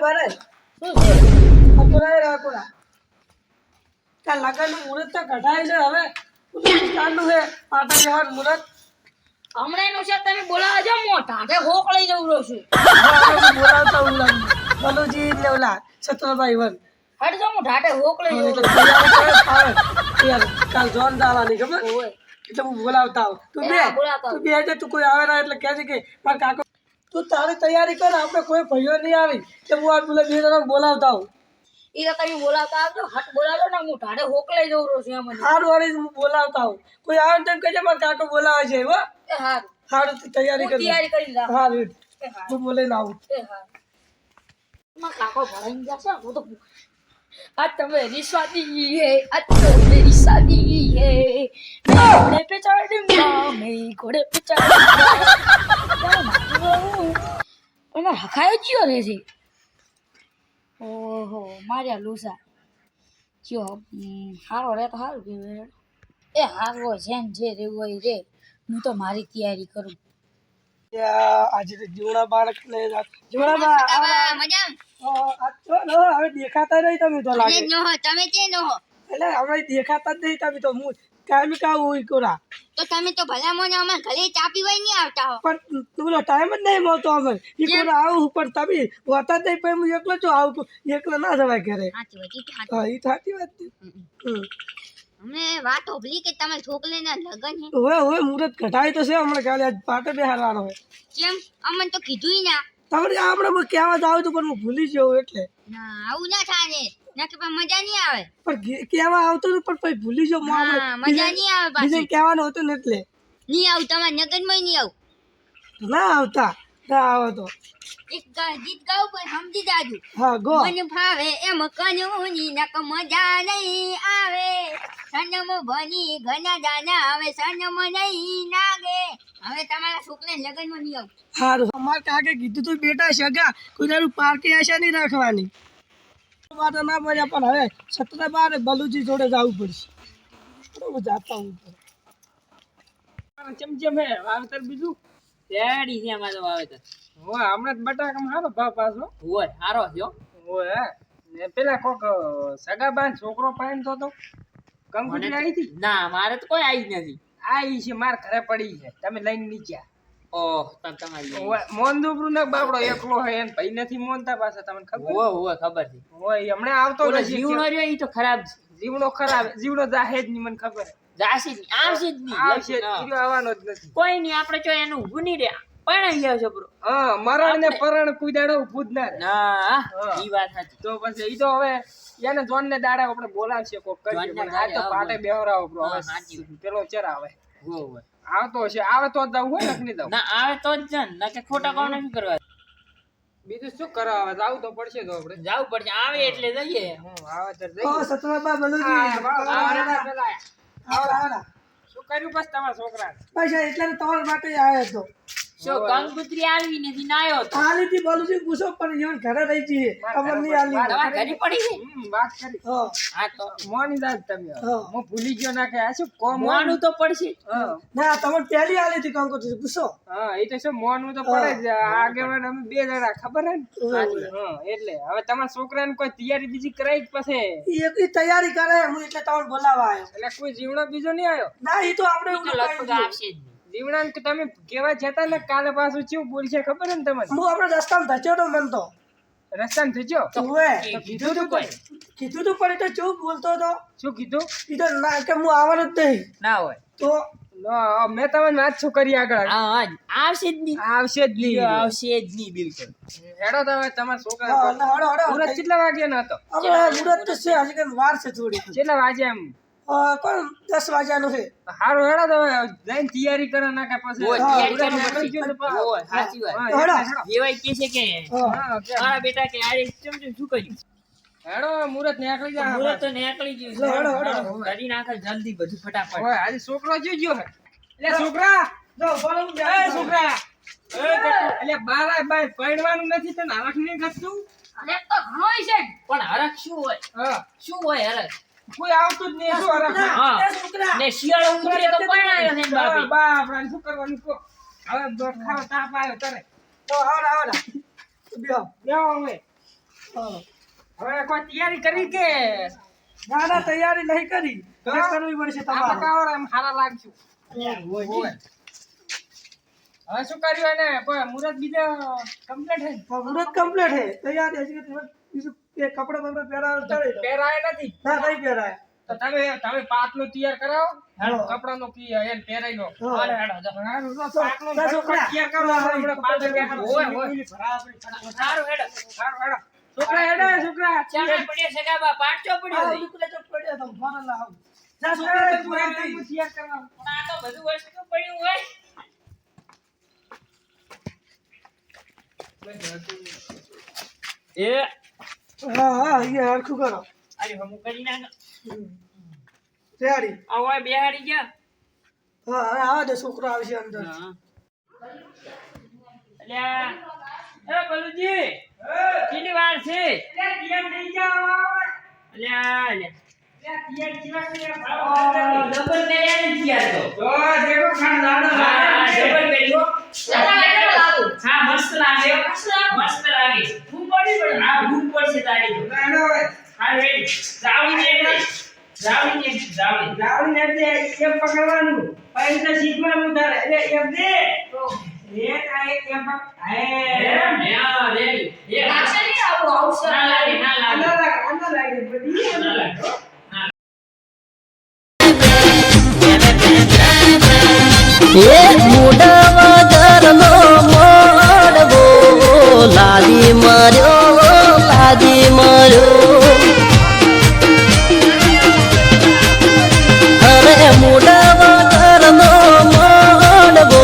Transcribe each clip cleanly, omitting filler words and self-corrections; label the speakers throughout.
Speaker 1: બરે
Speaker 2: શું છે?
Speaker 1: અપરાય રાખોડા કા લગનનું મુહૂર્ત તો કઢાય છે હવે ચાલુ છે પાટા જવાનું મુહૂર્ત
Speaker 2: હમણાં એનું છે તમે બોલાવો છો મોટા તે હોક લઈ જવું રહ્યો છું
Speaker 1: બોલાવતા હું બલુજી એટલે ઓલા છત્રભાઈ વન
Speaker 2: હટ જો હું ઢાટે હોક લઈ જવું
Speaker 1: એટલે
Speaker 2: રહ્યો
Speaker 1: તૈયારી કરે યાર કાલ જોન દાવાની ખબર
Speaker 2: હોય
Speaker 1: એટલે હું બોલાવતા આવું તું બે
Speaker 2: બોલાવતા
Speaker 1: તું બે એટલે તું કોઈ આવે ના એટલે કહેજે કે મારા કાકો તું તારી તૈયારી કર આપણે કોઈ ભાઈઓ નહીં આવી કે હું આ પેલા બે જણા બોલાવતા આવું
Speaker 2: ઈ તો તમે બોલાવતા આવજો હટ બોલાવો ને હું ઢાટે હોક લઈ જવું રહ્યો છું એમ
Speaker 1: હારું વાળી હું બોલાવતા આવું કોઈ આવે ને તેમ કહેજે મારા કાકો બોલાવે છે હો
Speaker 2: એ હારું
Speaker 1: હારું તું તૈયારી
Speaker 2: હું
Speaker 1: કર
Speaker 2: તૈયારી કરી રાખું
Speaker 1: હારું
Speaker 2: એ હારું
Speaker 1: હું બોલાઈને આવું
Speaker 2: એ હારું માં કાકો ભરાઈને જશે હું તો आज तो मेरी शादी है आज तो मेरी शादी है मैं घोड़े पे चढ़ूंगा मैं घोड़े पे चढ़ूंगा એમાં હખાયો ચિયો રે છે ઓહો માર્યા લૂસા ચિયો હારો રે તો હારું કહેવાય એ હારો જેન જે રેવું હોય રે હું તો મારી તૈયારી કરું
Speaker 1: આજે તો જીવડા બાળક ને જીવડા બા
Speaker 3: મજા
Speaker 1: હવે દેખાતા નહીં તમે તો લાગે
Speaker 3: તમે તે નો હો
Speaker 1: એટલે હવે દેખાતા જ નહીં તમે તો હું કાયમી કાવું હોય કોરા
Speaker 3: તો તમે તો ભલા મને અમાર ઘરે ચા પીવાય નહીં આવતા હો
Speaker 1: પણ તું ટાઈમ જ નહીં મળતો અમે ઈ કોરા આવું પણ તમે હોતા જ નહીં પછી હું એકલો છું આવું એકલો ના જવાય ઘરે
Speaker 3: સાચી વાત ઈ તો
Speaker 1: હા ઈ સાચી વાત છે
Speaker 3: અમે વાત ઓબલી કે તમે છોકરીના લગન હે
Speaker 1: હવે હવે મુહૂર્ત ઘટાય તો છે હમણાં કાલે આજ પાટે બેહારવાનો હોય
Speaker 3: કેમ અમને તો કીધુંય ના
Speaker 1: તમને આપણે કહેવા જ આવતું પણ હું ભૂલી ગયો એટલે
Speaker 3: ના આવું ના થાય ના કે પણ મજા નહીં આવે
Speaker 1: પણ કહેવા આવતું હતું પણ પછી ભૂલી ગયો
Speaker 3: હા મજા નહીં આવે
Speaker 1: બીજે
Speaker 3: પાછી
Speaker 1: કહેવાનું હતું ને એટલે
Speaker 3: નહીં આવું તમારા નગનમાં નહીં આવું
Speaker 1: ના આવતા ના આવો તો
Speaker 3: એક ગીત ગાવું પણ સમજી જાજુ
Speaker 1: હા ગો
Speaker 3: મન ભાવે એમ કનુની નક મજા નહીં આવે સનમ બની ઘના જાના આવે સનમ નહીં લાગે હવે તમારા છોકરાને લગનમાં નહીં આવું
Speaker 1: સારું અમારે કાકે કીધું તું બેટા સગા કોઈ દાડું પાર્ટી આશા નહીં રાખવાની વાત ના મળ્યા પણ હવે છત્રબાર બલુજી જોડે જવું પડશે હું જાતા હું ચમચમ હે વાવેતર બીજું
Speaker 2: રેડી છે અમારો વાવેતર
Speaker 1: હોય હમણાં જ બટાકામાં સારો ભાવ પાછો
Speaker 2: હોય હારો થયો
Speaker 1: હોય ને પેલા કોક સગાબાન છોકરો પાણી તો કંકુતરી આવી હતી
Speaker 2: ના મારે તો કોઈ આવી નથી
Speaker 1: આવી છે માર ઘરે પડી છે તમે લઈને નીચ્યા
Speaker 2: ઓહ તમારી
Speaker 1: મોન દુબરું ને બાપડો એકલો હે એને ભાઈ નથી મોનતા પાછા તમને ખબર
Speaker 2: હોય ખબર છે
Speaker 1: હોય હમણાં આવતો
Speaker 2: ઓલો
Speaker 1: નથી
Speaker 2: જીવનો રહ્યો ઈ તો ખરાબ છે
Speaker 1: જીવડો ખરાબ જીવડો જાહે જ નહીં મને ખબર
Speaker 2: જાશે જ નહીં, આવશે જ નહીં
Speaker 1: આવશે જીવડો આવવાનો જ નથી
Speaker 2: કોઈ નહીં આપણે જો એનું ઊભું નહીં રહ્યા પણ ગયા છે બ્રો
Speaker 1: હા મરણ ને પરણ કુદાડો ઊભું જ ના રહે.
Speaker 2: ના
Speaker 1: હા.
Speaker 2: ઈ વાત સાચી
Speaker 1: તો પછી ઈ તો હવે એને જોન ને દાડા આપણે બોલાવશે કોક કરશે
Speaker 2: જોનને
Speaker 1: પણ આ તો
Speaker 2: દાડે
Speaker 1: પાટે બેહરાવો બ્રો
Speaker 2: હા,
Speaker 1: હવે
Speaker 2: સાચી
Speaker 1: પેલો ચર આવે
Speaker 2: હોય
Speaker 1: આવતો છે આવે તો જ જવું હોય ને નહીં જવું
Speaker 2: ના આવે તો જ જન ના કે ખોટા કામ શું કરવા
Speaker 1: બીજું શું કરવા આવે જાવું તો પડશે તો આપણે
Speaker 2: જાવું પડશે આવે એટલે જઈએ
Speaker 1: આવે તો જઈએ સતરાબા બલુજી આવડા શું કર્યું બસ તમારા છોકરાને બસ એટલે તમારા માટે આવ્યો હતો
Speaker 2: શું ગંગોત્રી આવી નથી ના આવ્યો તો
Speaker 1: આલીથી બલુજી પૂછો પણ ઈવન ઘરે રહી જઈએ ખબર નહીં આલી
Speaker 2: તમારા ઘરે પડી છે
Speaker 1: વાત કરી
Speaker 2: હા તો
Speaker 1: મોની દાદ તમે હું ભૂલી ગયો ના કે આ શું કોમ
Speaker 2: મોનું તો પડશે
Speaker 1: ના તમે પહેલી આલી હતી કંકોત્રી પૂછો હા એ તો શું મોનું તો પડે જ આગેવાન અમે બે જણા ખબર હે ને હા એટલે હવે તમારા છોકરાને કોઈ તૈયારી બીજી કરાઈ જ પછી એ તૈયારી કરે હું એટલે તમને બોલાવા આવ્યો એટલે કોઈ જીવણો બીજો નહીં આવ્યો ના એ તો આપણે
Speaker 2: લગભગ આવશે જ નહીં.
Speaker 1: જીવણાને કે તમે કેવા જતા ને કાલે પાછું ચેવું બોલશે ખબર હે ને તમને હું આપણે રસ્તામાં ધચ્યો તો મન તો રસ્તામાં ધચ્યો તો કીધું તું કોઈ કીધું તું પણ એ તો ચેવું બોલતો હતો શું કીધું એ તો ના કે હું આવવાનું જ નહીં
Speaker 2: ના હોય
Speaker 1: તો મેં તમને વાત શું કરી આગળ
Speaker 2: હા આવશે જ નહીં
Speaker 1: આવશે જ નહીં
Speaker 2: આવશે જ નહીં બિલકુલ
Speaker 1: હેડો તમે તમારા છોકરા મુરત કેટલા વાગ્યાનો હતો મુરત તો છે હજી કઈ વાર છે થોડી કેટલા વાગ્યા એમ કોણ 10 વાગ્યાનું છે હારું હેડો તમે જઈને તૈયારી કરો ના કે પછી
Speaker 2: હોય સાચી વાત જેવાય કે છે કે મારા બેટા કે આરે શું કર્યું
Speaker 1: હેડો મુરત નીકળી જાય
Speaker 2: મુરત તો નીકળી ગયું કરી નાખે જલ્દી બધું ફટાફટ
Speaker 1: ઓય આજે છોકરો જો ગયો હે એટલે છોકરા જો બોલો એ છોકરા એટલે બારા બાય પડવાનું નથી તને હરખ નહીં ગતું
Speaker 2: અરે તો ઘણોય છે પણ હરખ શું હોય
Speaker 1: હા
Speaker 2: શું હોય હરખ
Speaker 1: કોઈ આવતું જ નહીં શું હરખ
Speaker 2: હા
Speaker 1: છોકરા
Speaker 2: ને શિયાળો ઉતરે તો પરણાયો છે બાપી
Speaker 1: બાપરા શું કરવાનું કો હવે દોઢ ખાવા તાપ આવ્યો તરે તો આવડા બેહો હવે હા.
Speaker 4: હવે કોઈ તૈયારી કરી કે
Speaker 1: ના ના તૈયારી નહીં કરી હવે કરવી પડશે
Speaker 4: આ
Speaker 1: તમારે
Speaker 4: પકાવર એમ સારા લાગશું
Speaker 1: હોય.
Speaker 4: હવે શું કર્યું એને કોઈ મુહૂર્ત બીજો કમ્પ્લીટ હે
Speaker 1: મુહૂર્ત કમ્પ્લીટ હે તૈયારી હજી બીજું કે કપડા બપડા પહેરાવ ચડે
Speaker 4: પહેરાય નથી
Speaker 1: ના નહીં પહેરાય
Speaker 4: તો તમે પાટલું તૈયાર કરાવો
Speaker 1: હા.
Speaker 4: કપડાનો કી એને પહેરાઈ લો
Speaker 1: હા.
Speaker 4: હાલો હેડો જો. પાટલું
Speaker 1: ના, છોકરા.
Speaker 4: તૈયાર કરો આપણે પાટલું બેહાડો. હોય સારું હેડો છોકરા હેડો છોકરા ચાલે પડ્યો છે ગાબા પાટચો પડ્યો
Speaker 1: હા,
Speaker 4: છે
Speaker 1: દુકડે તો પડ્યા તો ફોન લાવ જા
Speaker 4: છોકરા
Speaker 1: છોકરા
Speaker 4: તું
Speaker 1: તું
Speaker 4: હેડો,
Speaker 1: હેડ
Speaker 4: હું તૈયાર કરાવું. પણ આ તો બધું વસ્તુ પડ્યું હોય એ
Speaker 1: હા હા અહીંયા હરખું કરો
Speaker 4: અરે હમું કરી નાખ
Speaker 1: તૈયારી
Speaker 4: આ હોય બેહાડી ગયા
Speaker 1: હા હવે આવા દે છોકરો આવશે અંદર
Speaker 4: અલ્યા એ બલુજી કેટલી વાર છે તૈયાર થઈ જાવ અલ્યા ડબલ તૈયારી તૈયાર તો દેખો ખાન લાડો ડબલ બેઠો હા મસ્ત લાગે મસ્ત લાગે ભૂખ પડી પણ હા ભૂખ પડશે તારી હા રેડી જાવડી ને એમ પકડવાનું પછી તો શીખવાનું તારે એટલે એમ દે એક આ એક એમ રેડી
Speaker 2: આવશે નહીં આપણું આવશે
Speaker 4: ના લાગે બધી ના લાગે
Speaker 5: એ મુડવા ઘરનો મોડવો લાદી માર્યો અરે મુડવા ઘરનો મોડવો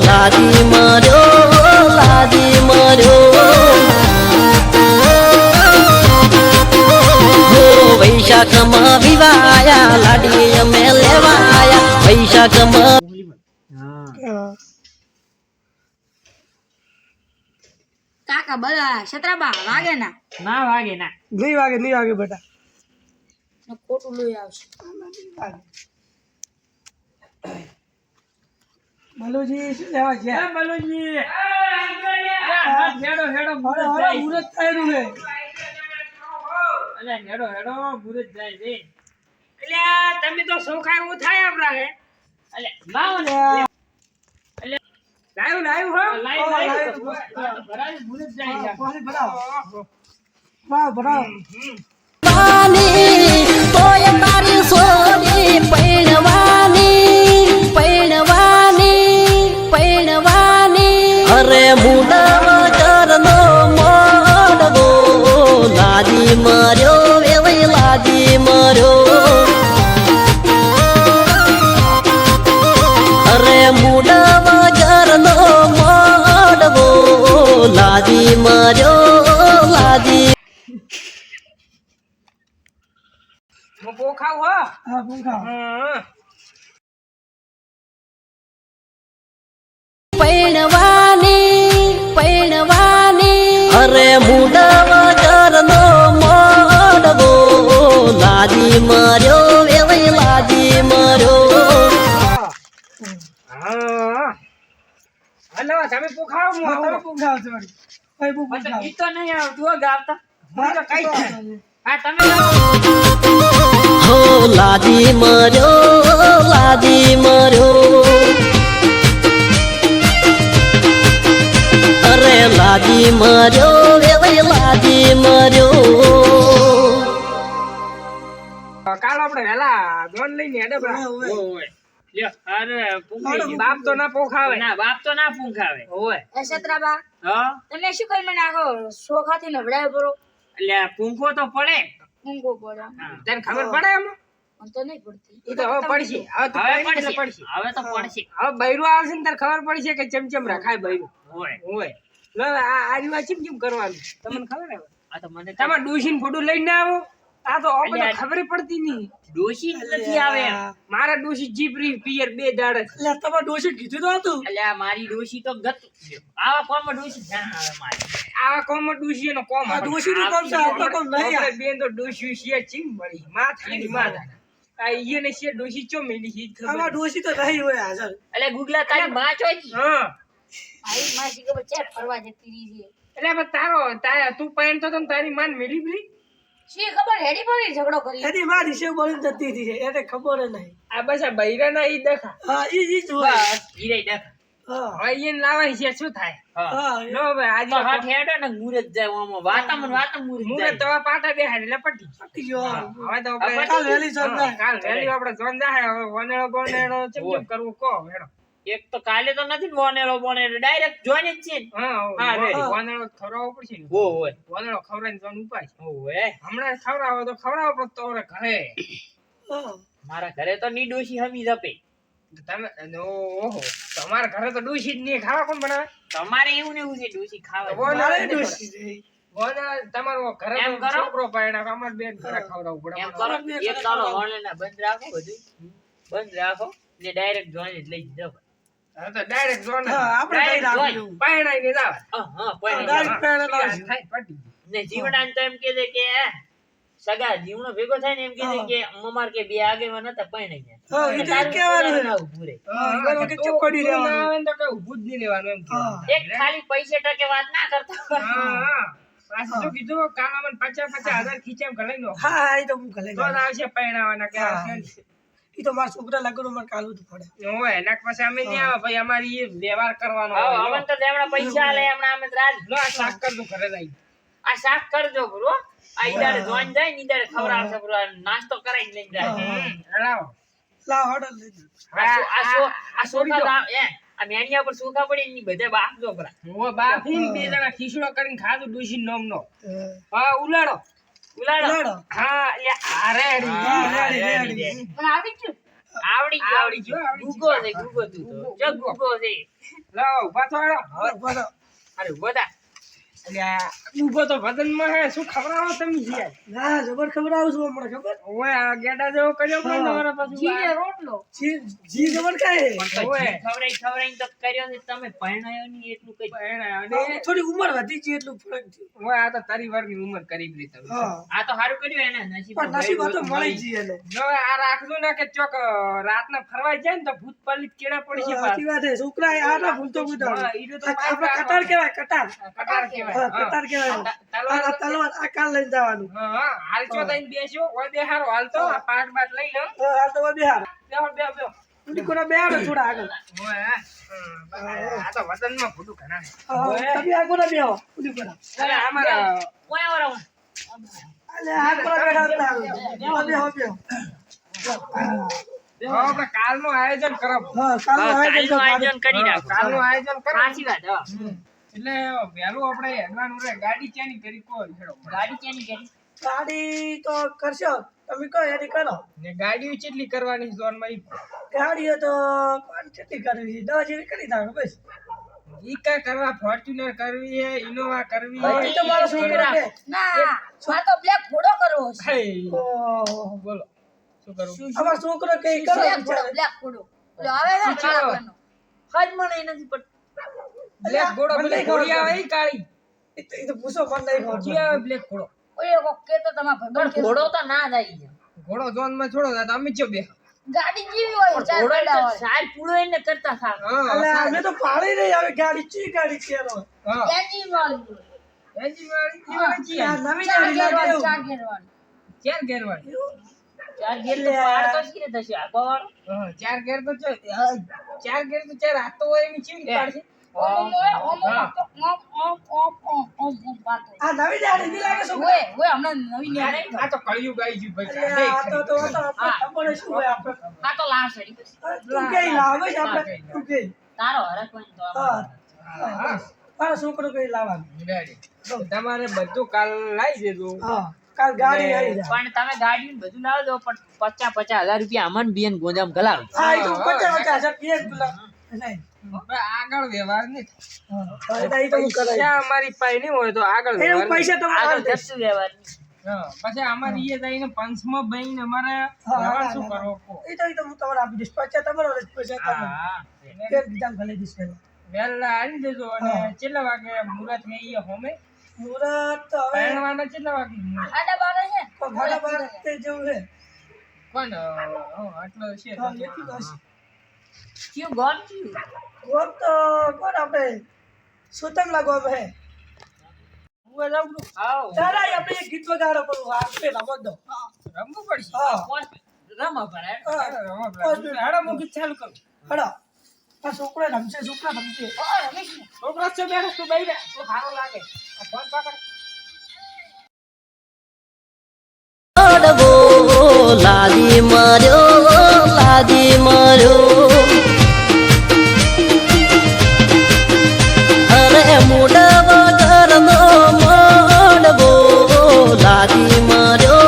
Speaker 5: લાદી માર્યો વૈશાખમાં વિવાયા લાડી અમે લેવાયા વૈશાખમાં
Speaker 2: કાકા બધા છત્રાબા વાગે ના
Speaker 4: ના વાગે ના
Speaker 1: નહીં વાગે બેટા
Speaker 2: ખોટું લઈ આવશે
Speaker 1: મલુજી શું લેવા છે
Speaker 4: બલુજી હેડો
Speaker 1: મુહૂર્ત થયેલું છે
Speaker 4: અલ્યા હેડો મુરત જાય છે અલ્યા તમે તો સોખા એવું થાય આપડા હે અલ્યા લાવ હો લાઈવ ભરાય મુરત જાય છે
Speaker 1: પાણી ભરાવો ભરાવો
Speaker 5: તોય તારી સોની પૈણવાની અરે મુડવા ઘરનો મોડવો લાદી માર્યો વેવાઈ લાદી માર્યો અરે મુડવા ઘરનો મોડવો લાદી માર્યો
Speaker 4: હું પોખાવ હો
Speaker 1: હા પૂંખા
Speaker 5: પૈણવાની અરે મુડવા ઘરનો મોડવો લાદી માર્યો વેવાઈ લાદી માર્યો
Speaker 4: હલો તમે પોખાવ
Speaker 1: તમે પૂંખા આવશે વળી કઈ પૂંખા
Speaker 4: ગીત તો નહીં આવતું હો ગાતા
Speaker 1: મારે
Speaker 4: કઈ
Speaker 1: કઈ
Speaker 4: હા તમે
Speaker 5: હો લાદી માર્યો અરે લાદી માર્યો વેવાઈ લાદી માર્યો
Speaker 4: કાલ આપણે વેલા દોન લઈને હેડે
Speaker 1: ઓય.
Speaker 4: ઓય લ્યો અરે પૂંખી બાપ તો ના પોખાવે ના બાપ તો ના પૂંખાવે ઓય
Speaker 2: એ છત્રાબા
Speaker 4: હા
Speaker 2: તમે શું કરી મને આખો સોખાથી નવડાય બરો
Speaker 4: એટલે પૂંખો તો પડે
Speaker 2: ઊંઘો પડે
Speaker 4: તને ખબર પડે એમ
Speaker 2: મને તો નહીં પડતી
Speaker 4: એ તો હવે પડશે હવે તો પડશે હવે તો પડશે હવે બૈરું આવશે ને તારે ખબર પડશે કે ચમચમ રખાય બૈરું હોય લે આ રીવા ચમ કરવાનું તમને ખબર હે આ તો મને તમાર ડોશીન ફોટો લઈને આવો આ તો આપણે ખબર પડતી નહીં ડોશી નથી આવે મારા ડોશી જીપરી પિયર બે દાડ
Speaker 1: એટલે તમારે ડોશી કીધું તો હતું
Speaker 4: એટલે આ મારી ડોશી તો ગત આવા કોમ ડોશી ના આવે મારી આવા કોમ ડોશી એનો કોમ
Speaker 1: આ ડોશીનું કામ છે આપણો કામ નહીં
Speaker 4: આપણે બેન તો ડોશી છે ચીમ મળી માથાની માથા આ ઈને છે ડોશી ચો મેલી છે ખબર
Speaker 1: આમાં ડોશી તો નહીં હોય હાજર
Speaker 4: એટલે ગુગલા તારી માં છો હા
Speaker 2: મારી માસી ખબર ચેક ફરવા જતી રહી છે
Speaker 4: એટલે પણ તું પહેરતો તો ને તારી માન મિલી બલી
Speaker 2: શી ખબર હેડી પડી ઝઘડો કરી
Speaker 1: એની માં રિશેવ બોલીને જતી હતી એને ખબર જ નહીં.
Speaker 4: આ બસ આ બૈરાના ઈ દેખા
Speaker 1: હા ઈ જ હોય.
Speaker 4: બસ ઈ રહી દેખા
Speaker 1: હા
Speaker 4: હવે ઈને લાવાય છે શું થાય
Speaker 1: હા
Speaker 4: લો ભાઈ
Speaker 6: તો
Speaker 4: આજે
Speaker 6: હાથ હેડો ને મુરત જાય આમાં વાતામાં મુરત
Speaker 4: મુરત
Speaker 6: જાય
Speaker 4: તવા પાટા બેહાડી લપટી
Speaker 1: પટી ગયો.
Speaker 4: હવે તો આપણે
Speaker 1: કાલ વહેલી જોન જાય.
Speaker 4: કાલ વેલી આપણે જોન જાહે હવે વનેડો બોનેડો ચમ ચમ કરવું કો હેડો
Speaker 6: એક તો કાલે તો નથી બોનેલો ડાયરેક્ટ જોઈને જ છે ને.
Speaker 4: હા
Speaker 6: હા, ready.
Speaker 4: વનેડો ખવડાવવો પડશે ને
Speaker 6: ઓય
Speaker 4: વનેડો ખવડાવીને જોન ઉપાય છે
Speaker 6: ઓય
Speaker 4: હમણાં ખવડાવો તો ખવડાવો પણ તો હવે ઘરે
Speaker 1: હા
Speaker 6: મારા ઘરે તો ની ડોશી હમી જપે
Speaker 4: તમે ઓહો તમારા ઘરે તો ડૂસી જ નહીં ખાવા કોણ બનાવે
Speaker 6: તમારે એવું ને એવું છે ડોશી ખાવા
Speaker 1: મારે ડોશી છે.
Speaker 4: તમારો ઘરે
Speaker 6: એમ
Speaker 4: તો
Speaker 6: કરો.
Speaker 4: છોકરો પાડ્યા અમાર બેન ઘરે ખવડાવવું પડે
Speaker 6: એમ કરો એક દાડો હોણેના બંધ રાખો બધું બંધ રાખો ને ડાયરેક્ટ જોઈને જ લઈ જાવ
Speaker 4: હા તો ડાયરેક્ટ જોન
Speaker 1: હા આપણે કઈ રાખવું.
Speaker 4: પાયણાઈને જાવ
Speaker 6: હા પણ
Speaker 1: ડાયરેક્ટ પહેલા લાવશું.
Speaker 4: થાય પટી
Speaker 6: ને જીવડાને તો એમ કહે છે કે સગા જીવણો ભેગો થાય ને એમ કહે છે કે મમાર કે બે આગેવાન હતા પૈણે ગયા
Speaker 1: હા એ તો ઈ કહેવાનું છે.
Speaker 6: ઉભું રહે
Speaker 1: હા ઈ વખત ચૂપ પડી રહેવાનું.
Speaker 4: આવે ને તો કઈ ઊભું જ નહીં રહેવાનું એમ
Speaker 1: હા
Speaker 6: એક ખાલી પૈસે ટકે વાત ના કરતા
Speaker 4: હા પાછું શું કીધું કામ મને 50,000 ખીચામ ઘલાઈ નો
Speaker 1: હા હા ઈ તો હું ઘરે
Speaker 4: તો આવશે પૈણાવાના કે
Speaker 1: હા.
Speaker 4: આવશે
Speaker 1: ઈ તો મારા છોકરા લગન મારે કાલવું જ પડે.
Speaker 4: ઓય એના પછી અમે નહીં આવે ભાઈ અમારી એ વ્યવહાર કરવાનો
Speaker 6: હા
Speaker 4: હોય.
Speaker 6: અમન તો લેમણા પૈસા આલે હમણાં અમે રાજ
Speaker 4: લો આ શાક કરજો ઘરે લઈ
Speaker 6: આ શાક કરજો બરો આ ઈદાડે જોઈન જાય ને ઈદાડે ખવડાવશે બરો નાસ્તો કરાઈ લઈને જાય
Speaker 4: લાવો
Speaker 1: લાવ ઓર્ડર લઈ લો.
Speaker 6: આ સોખા દા- એ આ મેણિયા પર સોખા પડી ની બધે બાપજો બરા
Speaker 4: ઓ બાફી બે જણા ખીચડો કરીને ખાધું ડુસી નોમનો
Speaker 1: હા.
Speaker 4: હા ઉલાડો
Speaker 6: ઉલાડો
Speaker 1: લાડો.
Speaker 4: હા એટલે અરે
Speaker 6: હા,
Speaker 1: રેડી,
Speaker 6: રેડી,
Speaker 1: રેડી.
Speaker 6: રેડી.
Speaker 2: પણ આવડી ગયું
Speaker 6: આવડી ગયું આવડી ગયું ગુગો છે ગુગો તું તો જો ગુગો છે
Speaker 4: લાવો ઉભા થો હેડો
Speaker 1: બરાબર.
Speaker 6: અરે બધા
Speaker 4: એટલે આ ઊભો તો વજનમાં હે શું ખવડાવો તમે જીયા
Speaker 1: ના જબર ખવડાવું છું હમણાં ખબર.
Speaker 4: ઓય આ ગેડા જેવો કર્યો પણ તમારા પાછું
Speaker 2: જીને રોટલો
Speaker 1: જી જબર કાંઈ.
Speaker 4: ઓય.
Speaker 6: ખવડાઈને તો કર્યો ને તમે પરણાયો ની એટલું કઈ
Speaker 4: પૈણા અને
Speaker 1: થોડી ઉંમર વધી ગઈ એટલું ફરક થયો.
Speaker 4: ઓય આ તો તારી વારની ઉંમર કરી લીધી તમે
Speaker 1: હા
Speaker 6: આ તો સારું કર્યું એને નસીબ
Speaker 1: પણ નસીબ તો મળી જઈએ એને.
Speaker 4: હવે આ રાખજો ના કે ચોક રાતના ફરવા જાય ને તો ભૂત પલિત કેળા પડી છે
Speaker 1: સાચી વાત છે છોકરા આ ના ભૂલતો ભૂલતો.
Speaker 4: હા, ઈ તો
Speaker 1: આપણે કટાર કહેવાય કટાર.
Speaker 4: કટાર
Speaker 1: હા
Speaker 4: કહેવાય
Speaker 1: કટાર કહેવાય. આ તલવાર આ કાલ લઈને જવાનું.
Speaker 4: હા હાલ ચો તઈને બેસ્યો ઓય બે હારો હાલ તો આ પાટ બાટ લઈ લો
Speaker 1: હા આ તો બિહાર.
Speaker 4: બેહો બેહો બેહો
Speaker 1: ઉડી કોના બેહાડો થોડા આગળ.
Speaker 4: ઓય આ તો વતનમાં ભૂતું ઘણા
Speaker 1: હા તમે આ કોના બેહો ઉડી કોના.
Speaker 4: અરે અમારા
Speaker 6: કોયા વાળા
Speaker 1: અલે આ કોના બેઠા હતા. બેહો બેહો.
Speaker 4: આપણે કાલનું આયોજન કરો
Speaker 1: હા કાલનું આયોજન તો
Speaker 6: આયોજન કરી નાખો
Speaker 4: કાલનું આયોજન કરો
Speaker 6: સાચી વાત હા
Speaker 4: એટલે વહેલું આપણે હેડવાનું રહે ગાડી ચાની કરી કો હેડો
Speaker 6: ગાડી ક્યાંની કરી
Speaker 1: ગાડી તો કરશો તમે કહો એની કરો.
Speaker 4: ને ગાડીઓ કેટલી કરવાની છે ઝોનમાં ઈ
Speaker 1: ગાડીઓ તો કોણ કેટલી કરવી છે 10 જેવી કરી નાખો બસ.
Speaker 4: ઈ કઈ કરવા ફોર્ચ્યુનર કરવી હે ઇનોવા કરવી
Speaker 1: હા,
Speaker 4: હે
Speaker 1: ઈ તો મારો છોકરો છે.
Speaker 2: ના મારે તો બ્લેક ઘોડો કરવો છે
Speaker 4: હે,
Speaker 1: ઓહો.
Speaker 4: બોલો શું કરવું
Speaker 1: અમારો છોકરો કઈ કરો
Speaker 2: બ્લેક ઘોડો
Speaker 1: બિચારો.
Speaker 2: બ્લેક ઘોડો ઓલો આવે છે ને કાળા કલરનો.
Speaker 6: હજ મને નથી પણ
Speaker 4: બ્લેક ઘોડો
Speaker 1: મને
Speaker 4: પેલી
Speaker 1: નહીં ખબર
Speaker 4: ઘોડી આવે ઈ કાળી
Speaker 1: એ તો પૂછો મને નહીં ખબર.
Speaker 4: જી આવે બ્લેક ઘોડો
Speaker 2: ઓય કોક કેતો તમારા ભાઈબંધ કેતો.
Speaker 6: ઘોડો તો ના જાય છે
Speaker 4: ઘોડો ઝોનમાં છોડો તો અમે ચો બે
Speaker 2: ગાડી જેવી હોય ચાર
Speaker 6: ઘોડો
Speaker 2: પૈડા
Speaker 6: તો
Speaker 2: હોય
Speaker 6: સાર પૂળો એને કરતા થાક
Speaker 1: અલે અમે તો પાડી નહીં આવે ગાડી ચી ગાડી કેરો.
Speaker 4: હા
Speaker 2: એન્જિન વાળી હોય.
Speaker 4: એન્જિન વાળી ઈ વાળી જી
Speaker 1: આ
Speaker 4: આવે.
Speaker 1: નવી
Speaker 2: ચાર
Speaker 1: ગાડી લાગે
Speaker 2: ગેરવાળી,
Speaker 1: એવું.
Speaker 2: ચાર ગેરવાળી.
Speaker 4: ચાર ગેર વાળી
Speaker 6: ચાર ગેર તો પાર તો શીરે થશે આખો વાળો
Speaker 4: હા ચાર ગેર તો ચાર ગેર તો ચાર હાથ તો હોય એની ચીવી પાડશે
Speaker 2: ઓમ હોય, ઓમ
Speaker 4: હા.
Speaker 2: તો ઓમ પાડતો હોય.
Speaker 1: આ નવી ગાડી નહીં લાગે છોકરા.
Speaker 2: ઓય હમણાં નવી ની આવે.
Speaker 4: આ તો કળિયુગ આવી ગયું ભાઈ
Speaker 1: અલે આ તો આપણે ખબર શું હોય આપણે.
Speaker 6: આ તો લાશ હરી પછી
Speaker 1: તું કઈ લાવે છે આપણે તું કઈ.
Speaker 6: તારો હરક હોય ને તો
Speaker 1: હા
Speaker 6: આમાં.
Speaker 4: હા
Speaker 1: મારો છોકરો કઈ લાવવાનું.
Speaker 4: રેડી. તમારે બધું કાલ લાવી દેજો
Speaker 1: હા કાલ ગાડી આવી જાય.
Speaker 6: પણ તમે ગાડી ને બધું લાવી દો પણ 50,000 રૂપિયા અમન બેન ગોદામ ગલાવ
Speaker 1: હા એ તો 50 એક પેલા નહીં.
Speaker 4: હવે આગળ વ્યવહાર નહીં
Speaker 1: હા એ તો હું કરાય.
Speaker 4: પૈસા અમારી પાસે નહીં હોય તો આગળ
Speaker 1: એ
Speaker 4: વ્યવહાર
Speaker 1: પૈસા તમારે
Speaker 6: આગળ
Speaker 1: હાલ દઈશ.
Speaker 6: જશું વ્યવહાર
Speaker 4: હા, પછી અમારી એ જઈને પંચમાં બહીને અમારે
Speaker 1: હા,
Speaker 4: વ્યવહાર
Speaker 1: હા,
Speaker 4: શું
Speaker 1: હા.
Speaker 4: કરવો કહો?
Speaker 1: એ તો હું તમારે આપી દઈશ પૈસા તમારો લઈશ, પૈસા તમારો.
Speaker 6: હા
Speaker 1: કેમ કીધા ભલે દઈશ પહેલા.
Speaker 4: વહેલા આવી દેજો અને
Speaker 1: હા.
Speaker 4: કેટલા વાગે મુહૂર્ત થઈ ગયો હોમે
Speaker 1: મુહૂર્ત તો હવે
Speaker 4: પહેરવાના કેટલા વાગે મુહૂર્ત?
Speaker 2: આડા બાડા છે ને?
Speaker 1: ભાડા બાર તે જેવું છે.
Speaker 4: કોણ આટલો છે
Speaker 1: હા, એટલું તો હશે.
Speaker 6: કયું ગોમ કયું
Speaker 1: ગોમ તો કોણ આપણે સુતમ લાગવા હે. કુવા જાવ નું
Speaker 4: આવ
Speaker 1: તારા આપણે એક ગીત વગાડો પડું આ પેલા બધો
Speaker 4: રમવું પડશે
Speaker 1: હા
Speaker 6: રમા પર
Speaker 4: હાડો હું ગીત ચાલુ કરું
Speaker 1: હડા આ છોકરા રમશે
Speaker 4: છોકરો છે બેઠો તું બેહી રે તું સારો લાગે આ ફોન પકડ
Speaker 5: અડવો લાદી માર્યો અરે મૂડ વગરનો મોડવો લાદી માર્યો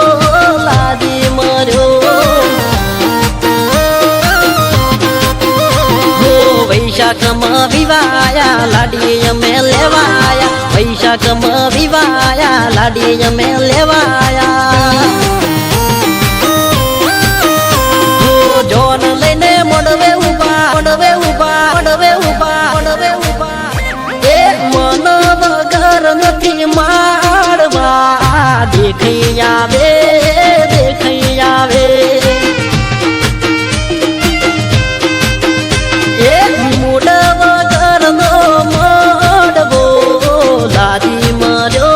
Speaker 5: હો વૈશાખમાં વિવાયા લાડી અમે લેવાયા વૈશાખમાં વિવાયા લાડી અમે લેવાયા જોન લઈને મોડવે ઉભા એ મન વગર નથી મારવા દેખાઈ આવે એ મૂડ વગરનો મોડવો લાદી માર્યો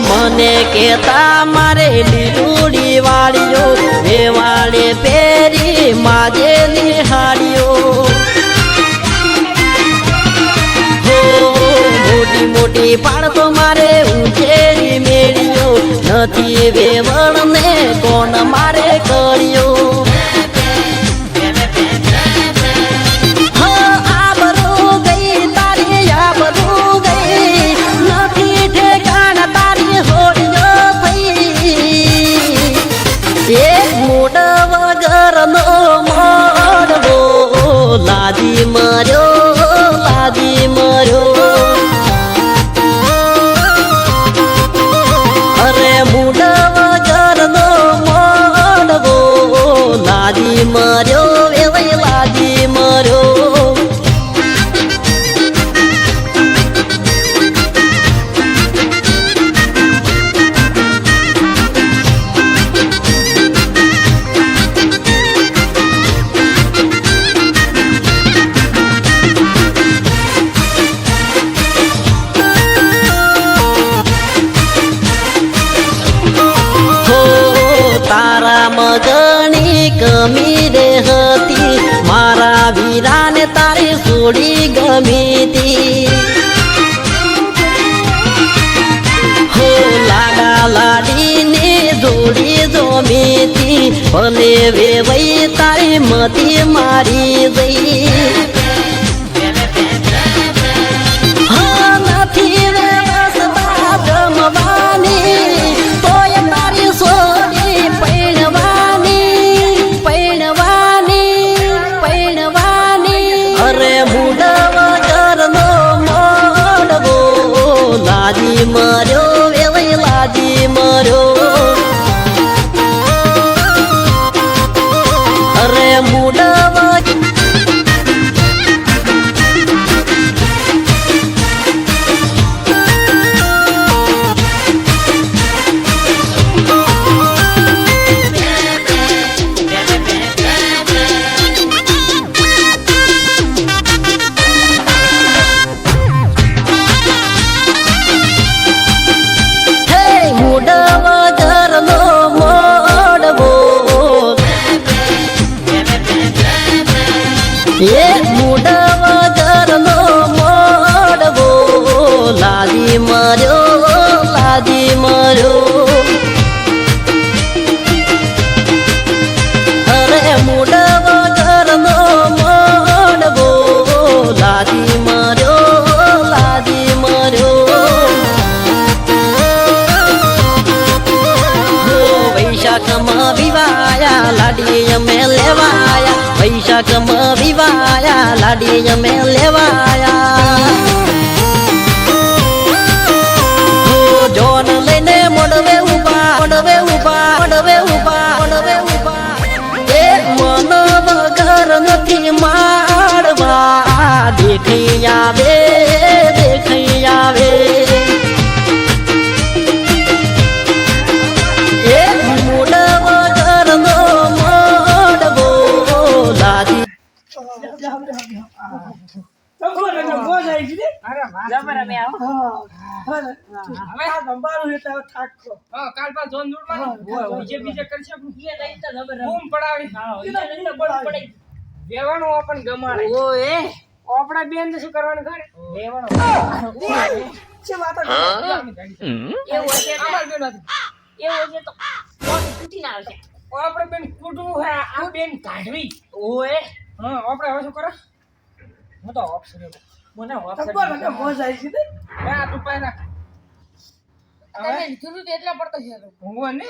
Speaker 5: મને કેતા મારે લીલુડી વાળીઓ વેવાળે પેરી માજેલી હાડીઓ હો મોટી પાડતો મારે ઊંચેરી મેળીઓ નથી વેવળ ને કોણ મારે કર્યો મૂડ વગરનો મોડવો લાદી માર્યો અરે મૂડ વગરનો મોડવો લાદી માર્યો એવઈ લાદી માર્યો તારા મગની કમી રે હતી મારા વીરાને તારી સોડી ગમીતી હો લાડા લાડીની જોડી જોમીતી ભલે વેવઈ તારી મતી મારી દઈ નથી વ્યવસ્થા જમવાની તોય તારી સોડી પૈણવાની અરે મૂડ વગરનો મોડવો લાદી માર્યો એવઈ લાદી માર્યો અરે મૂડ એ મૂડ વગરનો મોડવો લાદી માર્યો અરે મૂડ વગરનો મોડવો લાદી માર્યો વૈશાખમાં વિવાયા લાડી અમે લેવાયા વૈશાખમાં વિવાયા લાડી અમે લેવાયા જોન લઈને મોડવે ઉભા નથી મારવા દેખી આવે એ મોડવો કરનો મોડવો લાદી
Speaker 1: ખબર એટલે મોજ આવી ગઈ ને?
Speaker 4: અરે વાહ.
Speaker 6: જબર અમે આવો
Speaker 1: હા હવે આ સંભાળું એટલે હવે થાક ખો.
Speaker 4: હા, કાલ પાછું જોન દોડવાનું. બીજે કરશે આપણું.
Speaker 6: ઈએ લઈ તો જબર
Speaker 4: બૂમ પડાવી.
Speaker 1: કીધા બૂમ પડાવી.
Speaker 4: વેવાનું આપણને ગમાડે.
Speaker 6: ઓએ
Speaker 4: આપણા બેન ને શું કરવાનું ખબર? વેવાનું.
Speaker 1: છે વાતો કરે.
Speaker 6: એવું હશે તો
Speaker 4: અમાર બેન હતી.
Speaker 6: એવું હશે તો કોણ તૂટી ના આવશે
Speaker 4: આપણે બેન કૂટવું હે, આ બેન કાઢવી.
Speaker 6: ઓએ
Speaker 4: હા, આપણે હવે શું કરે? હું તો ઓપ્શન
Speaker 6: મને
Speaker 1: ખબર એટલે મોજ આવી ગઈ ને?
Speaker 4: આ તું પાય રાખ. હવે
Speaker 2: લીધું તો એટલા પડતો છે
Speaker 4: હું ને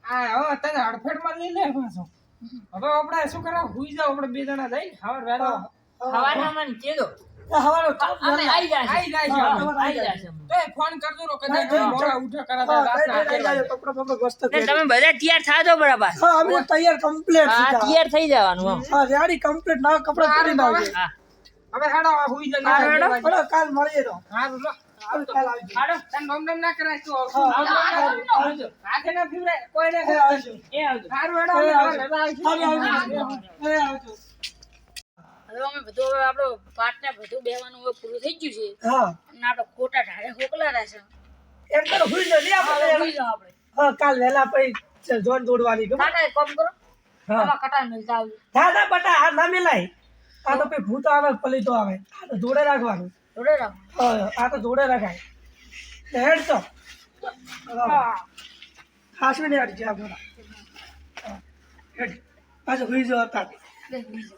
Speaker 4: આ હવે તને હડફેટમાં લઈ લે પાછો. હવે આપણે શું કરવા? હુઈ જાવ આપણે બે જણા જઈને હવાર વહેલો
Speaker 6: હવાના મને કીધો
Speaker 1: હવાનો
Speaker 6: અમે આવી જાશે
Speaker 4: આઈ જાય છે.
Speaker 6: આવી જાશે
Speaker 4: તો એ ફોન કરજો રો કદાચ
Speaker 1: હા,
Speaker 4: મોડા ઉઠો કરાતા રાતના 11 વાગે.
Speaker 1: કપડા બપડા મસ્ત
Speaker 6: ને
Speaker 1: પહેરી.
Speaker 6: તમે બધા તૈયાર થાજો બરાબર
Speaker 1: હા અમે તૈયાર કમ્પ્લીટ
Speaker 6: હા તૈયાર થઈ જવાનું આમ
Speaker 1: હા રેડી કમ્પ્લીટ નવા કપડા પહેરીને આવજો.
Speaker 6: હા
Speaker 4: હવે હાડો આ હુઈ જાય.
Speaker 6: હા, હેડો.
Speaker 1: ચલો કાલ મળીએ તો.
Speaker 4: હારું લો.
Speaker 1: કાલ આવજો.
Speaker 4: હાડો તને નોમ નોમ ના કરાય તું આવજો.
Speaker 1: હા,
Speaker 4: આવજો. હાથે ના ફીવરાય કોઈને
Speaker 1: એ આવજો.
Speaker 6: એ આવજો
Speaker 4: હારું હેડો.
Speaker 1: એ
Speaker 4: હવે
Speaker 1: આવજો.
Speaker 4: આવજો.
Speaker 1: આવજો. આવજો.
Speaker 2: હવે અમે બધું હવે આપણો પાટને બધું બેવાનું હવે પૂરું થઈ ગયું છે
Speaker 1: હા
Speaker 2: અને આપણે ખોટા ઢાળે હોકલા રહેશે
Speaker 1: એમ કરો હુઈ જાઓ, લે આપણે.
Speaker 2: હવે જાઓ આપણે
Speaker 1: હા કાલ વહેલા પછી જોન દોડવાની ગમે.
Speaker 2: કાકા એક કામ કરો
Speaker 1: હા
Speaker 2: આમાં કટા મિલતા આવજો
Speaker 1: ના ના બટા આ ના મિલાય. આ તો પછી ભૂત આવે પલીતો આવે. આ તો જોડે રાખવાનું.
Speaker 2: જોડે રાખો
Speaker 1: હા આ તો જોડે રખાય. હેડ તો હાસવી ને હેડ જા બોલા. હેડ પાછો હુઈ જાઓ હતા.
Speaker 2: બે બીજો